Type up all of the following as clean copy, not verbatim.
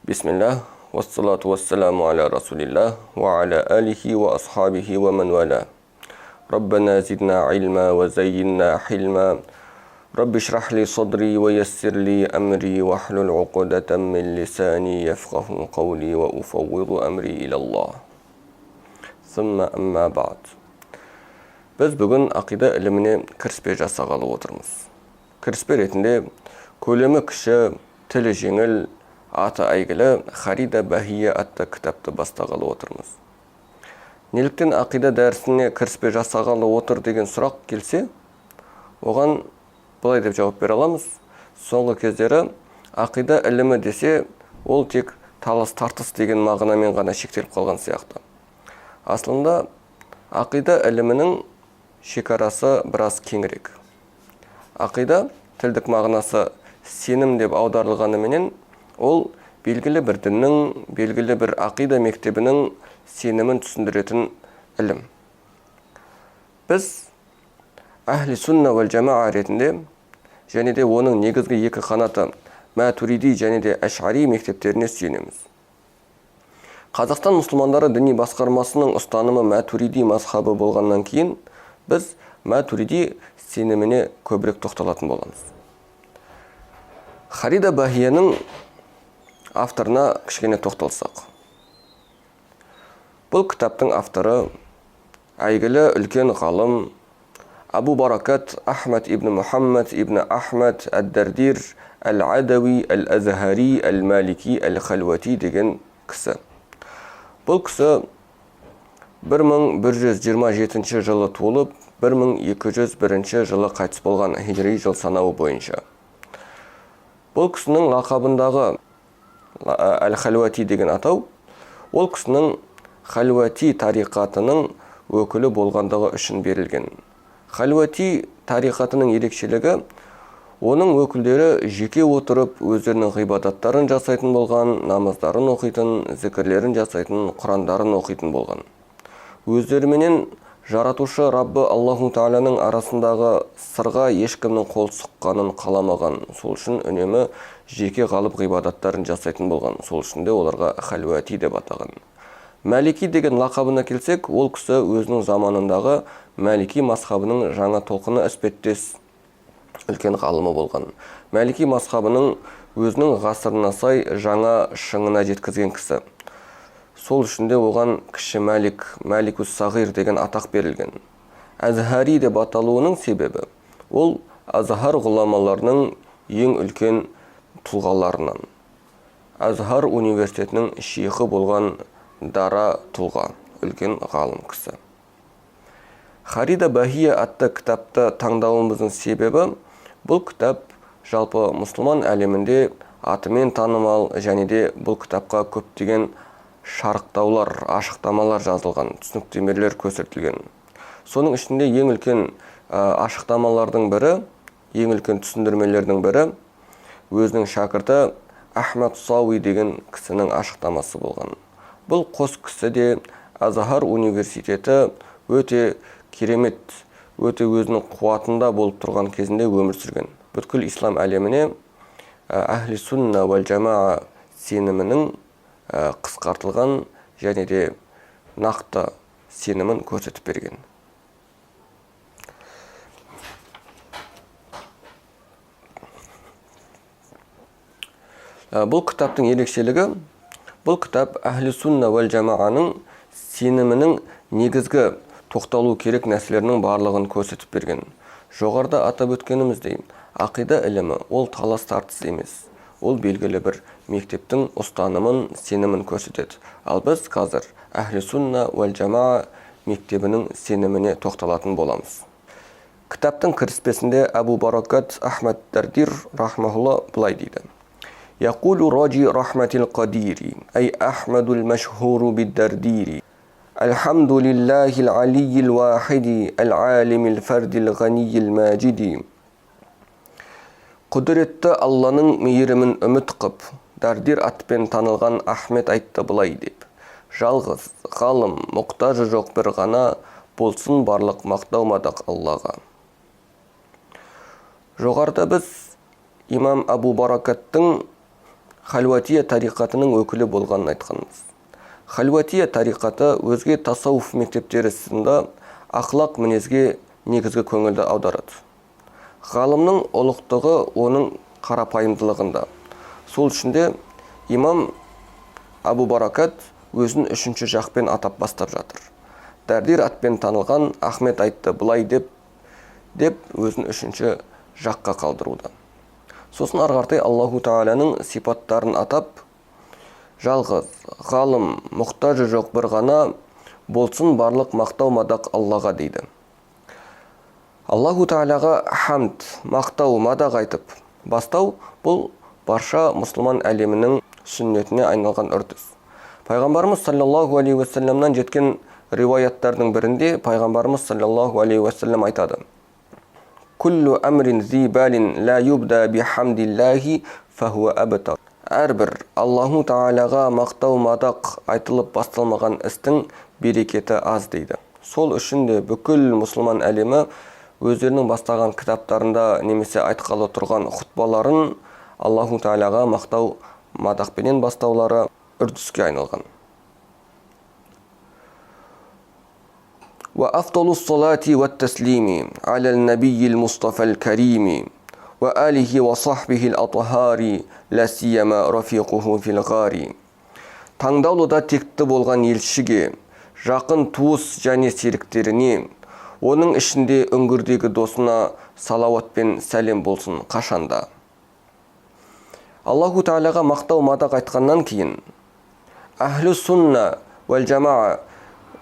Бисмиллах, вассалату вассаламу аля расулиллах, ва аля алихи ва асхабихи ва ман валя. Раббана зидна илма ва зайинна хилма. Рабби шрах ли садри ва яссир ли амри ва хлюл уқудатам мин лисани яфқаху қаули ва уфаввиду амри илаллах. Сумма амма ба'д. Біз бүгін ақида іліміне кіріспе жасағалы отырмыз. Кіріспе ретінде көлемі кіші, тілі жеңіл, аты әйгілі Харида Бахия атты кітапты бастағалы отырмыз. Неліктен ақида дәрісіне кіріспе жасағалы отыр деген сұрақ келсе, оған былай деп жауап бере аламыз. Соңғы кездері ақида ілімі десе, ол тек талас-тартыс деген мағынамен ғана шектеліп қалған сияқты. Аслында ақида ілімінің шекарасы біраз кеңірек. Ақида тілдік мағынасы сенім деп аударылғанымен, ол белгілі бір діннің, белгілі бір ақида мектебінің сенімін түсіндіретін ілім. Біз ахли сунна вал жамаа ретінде және де оның негізгі екі қанаты Матуриди және де Аш'ари мектептеріне сүйенеміз. Қазақстан мұсылмандары діни басқармасының ұстанымы Матуриди мазхабы болғаннан кейін, біз Матуриди сеніміне көбірек тоқталатын боламыз. Харида Бахияның авторына кішкене тоқталсақ. Бұл кітаптың авторы әйгілі үлкен ғалым Абу Баракат Ахмад ибн Мухаммад ибн Ахмад әд-Дардир әл-Адави әл-Азхари әл-Малики әл-Халвати деген кісі. Бұл кісі 1127 жылы туылып, 1201 жылы қайтыс болған хижри жыл санауы бойынша. Бұл кісінің лақабындағы Әл-Халвати деген атау, ол кісінің Халвати тариқатының өкілі болғандығы үшін берілген. Халвати тариқатының ерекшелігі, оның өкілдері жеке отырып, өздерінің ғибадаттарын жасайтын болған, намаздарын оқитын, зікірлерін жасайтын, құрандарын оқитын болған. Өздеріменен жаратушы Раббы Аллаху Тааланың арасындағы сырға ешкімнің қол сұққанын қаламаған. Сол үшін үнемі жеке қалып ғибадаттарын жасайтын болған. Сол үшін де оларға Халвати деп атаған. Малики деген лақабына келсек, ол кісі өзінің заманындағы Малики мазхабының жаңа толқыны іспеттес үлкен ғалымы болған. Малики мазхабының өзінің ғасырына сай жаңа шыңына жеткізген кісі. Сол үшін де оған кіші Малик, Маликус Сағир деген атақ берілген. Азхари деп аталуының себебі, ол Азхар ғұламаларының ең үлкен тұлғаларынан. Азхар университетінің шейхі болған дара тұлға, үлкен ғалым кісі. Харида Бахия атты кітапты таңдауымыздың себебі, бұл кітап жалпы мұсылман әлемінде атымен танымал, және де бұл кітапқа көптеген шарықтаулар, ашықтамалар жазылған, түсініктемелер көрсетілген. Соның ішінде ең үлкен ашықтамалардың бірі, ең үлкен түсіндірмелердің бірі өзінің шәкірті Ахмад Сауи деген кісінің ашықтамасы болған. Бұл қос кісі де Азхар университеті өте керемет, өте өзінің қуатында болып тұрған кезінде өмір сүрген. Бүткіл ислам әлеміне ахли сунна вал жамаа сенімінің қысқартылған және де нақты сенімін көрсетіп берген. Бұл кітаптың ерекшелігі, бұл кітап ахли сунна вал жамааның сенімінің негізгі тоқталу керек нәрселерінің барлығын көрсетіп берген. Жоғарыда атап өткеніміздей, ақида ілімі ол талас-тартыс емес. Ол белгілі бір мектептің ұстанымын, сенімін көрсетеді. Ал біз қазір ахли сунна вал жамаа мектебінің сеніміне тоқталатын боламыз. Кітаптың кіріспесінде Абу Баракат Ахмад Дардир рахмахулла былай дейді. Яқулу раджи рахматил қадири, ай Ахмадул машхуру биддардири. Алхамдулиллахил алийил вахиди, ал-алимил фардил ғанийил маджиди. Құдіретті Алланың мейірімін үміт қып, Дардир атпен танылған Ахмет айтты былай деп. Жалғыз, ғалым, мұқтажы жоқ бір ғана, болсын барлық мақтаумадық Аллаға. Жоғарыда біз имам Абу Баракаттың Халуатия тариқатының өкілі болғанын айтқанбыз. Халуатия тариқаты өзге тасауф мектептері сынды ақлақ мінезге негізгі көңілді аударады. Ғалымның ұлықтығы оның қарапайымдылығында. Сол үшінде имам Абу Баракат өзін үшінші жақпен атап бастап жатыр. Дәрдир атпен танылған Ахмет айтты бұлай деп өзін үшінші жаққа қалдыруда. Сосын арғартай Аллаху Тағаланың сипаттарын атап, жалғыз, ғалым, мұқтажы жоқ бір ғана, болсын барлық мақтау мадақ Аллаға дейді. Аллаху Тағалаға хамд, мақтау, мадақ айтып бастау бұл барша мұсылман әлемінің сүннетіне айналған үрдіс. Пайғамбарымыз саллаллаху алейхи уассаламнан жеткен риуаяттардың бірінде пайғамбарымыз саллаллаху алейхи уассалам айтады: «Күллу әмрин зибалин ла юбда бихамдиллахи фахуа абтар». Әрбір Аллаху Тағалаға мақтау мадақ айтылып басталмаған істің берекеті аз дейді. Сол үшін де бүкіл мұсылман әлемі өздерінің бастаған кітаптарында немесе айтқалы тұрған хұтбаларын Аллаху Тағалаға мақтау мадақпенен бастаулары үрдіске айналған. وأفضل الصلاة والتسليم على النبي المصطفى الكريم وآله وصحبه الأطهار لا سيما رفيقه في الغار. Таңдаулыда текті болған елшіге, жақын туыс және серіктеріне, оның ішінде үңгірдегі досына салауат пен сәлем болсын қашанда. Аллаху Тағалаға мақтау мадақ айтқаннан кейін, Ахлю сунна вәл жамаа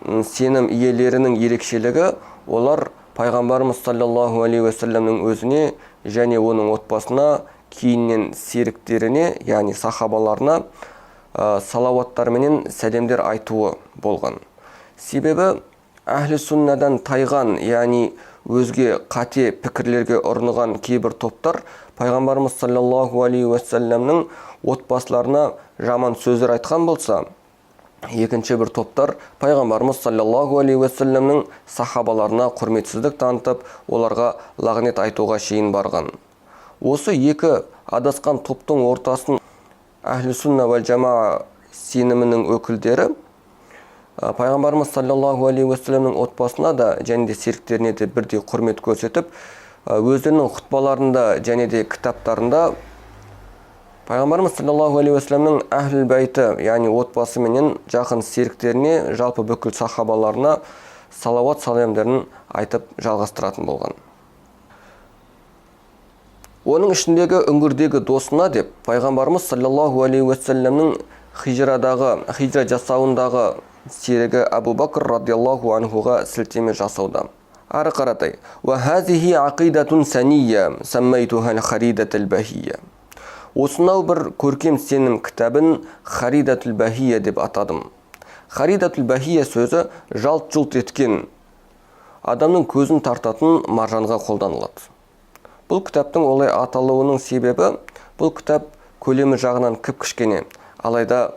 сенім иелерінің ерекшелігі, олар пайғамбарымыз саллаллаху алейхи уассаламның өзіне және оның отбасына, кейіннен серіктеріне, яғни сахабаларына салауаттарменен сәлемдер айтуы болған. Себебі әхлі суннадан тайған, яғни өзге қате пікірлерге ұрынған кейбір топтар пайғамбарымыз саллаллаху алейхи уассаламның отбасыларына жаман сөздер айтқан болса, екінші бір топтар пайғамбарымыз саллаллаху алейхи уассаламның сахабаларына құрметсіздік танытып, оларға лағнет айтуға шейін барған. Осы екі адасқан топтың ортасын Ахлі сунна вәл жамаа сенімінің өкілдері пайғамбарымыз саллаллаху алейхи уассаламның отбасына да және де серіктеріне де бірдей құрмет көрсетіп, өздерінің хұтбаларында және де кітаптарында пайғамбарымыз саллаллаху алейхи уассаламның әхлі бәйті, яғни отбасы менен жақын серіктеріне, жалпы бүкіл сахабаларына салауат сәлемдерін айтып жалғастыратын болған. Оның ішіндегі үңгірдегі досына деп пайғамбарымыз саллаллаху алейхи уассаламның хижра жасауындағы серігі Абу Бакр радиаллаху анхуға сілтеме жасауда. Ары қаратай: «Ва хазихи ақидатун сания, саммайтуха ал-харидатул бахия». Осынау бір көркем сенім кітабын Харидатул бахия деп атадым. Харидатул бахия сөзі жалт-жұлт еткен, адамның көзін тартатын маржанға қолданылады. Бұл кітаптың олай аталуының себебі, бұл кітап көлемі жағынан кіп-кішкене, алайда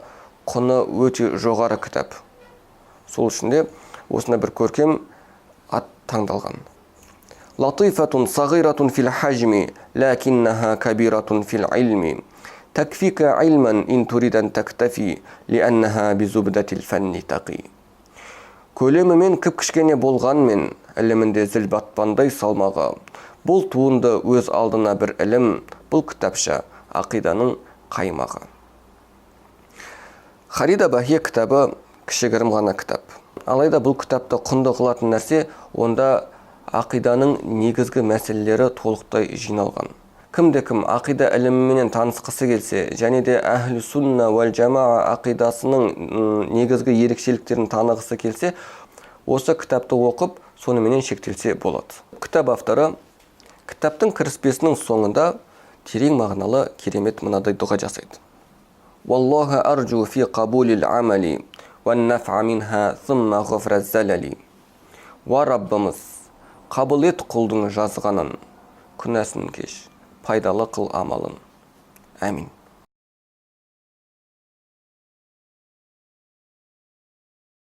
құны өте жоғары кітап. Сол үшін де осында бір көркем ат таңдалған. Латифатун сағиратун фил хажми, ләкиннаха кабиратун фил илми. Такфика илман ин туридан тактафи, лианнаха бизубдатил фанни тақи. Көлемімен кіп-кішкене болғанмен, ілімінде зіл батпандай салмаға. Бұл туынды өз алдына бір ілім, бұл кітапша ақиданың қаймағы. Харида бахия кітабы кішігірім ғана кітап. Алайда бұл кітапты құнды қылатын нәрсе, онда ақиданың негізгі мәселелері толықтай жиналған. Кімде-кім ақида ілімімен танысқысы келсе, және де әхлі сунна вәл жамаа ақидасының негізгі ерекшеліктерін танығысы келсе, осы кітапты оқып, соныменен шектелсе болады. Кітап авторы кітаптың кіріспесінің соңында терең мағыналы керемет мынадай дұға жасайды. Валлаха арджу фи қабулил амали, ван нафа минха сумма ғафра залали. Ва Раббымыз, қабыл ет құлдың жазғанын, күнәсін кеш, пайдалы қыл амалын. Әмин.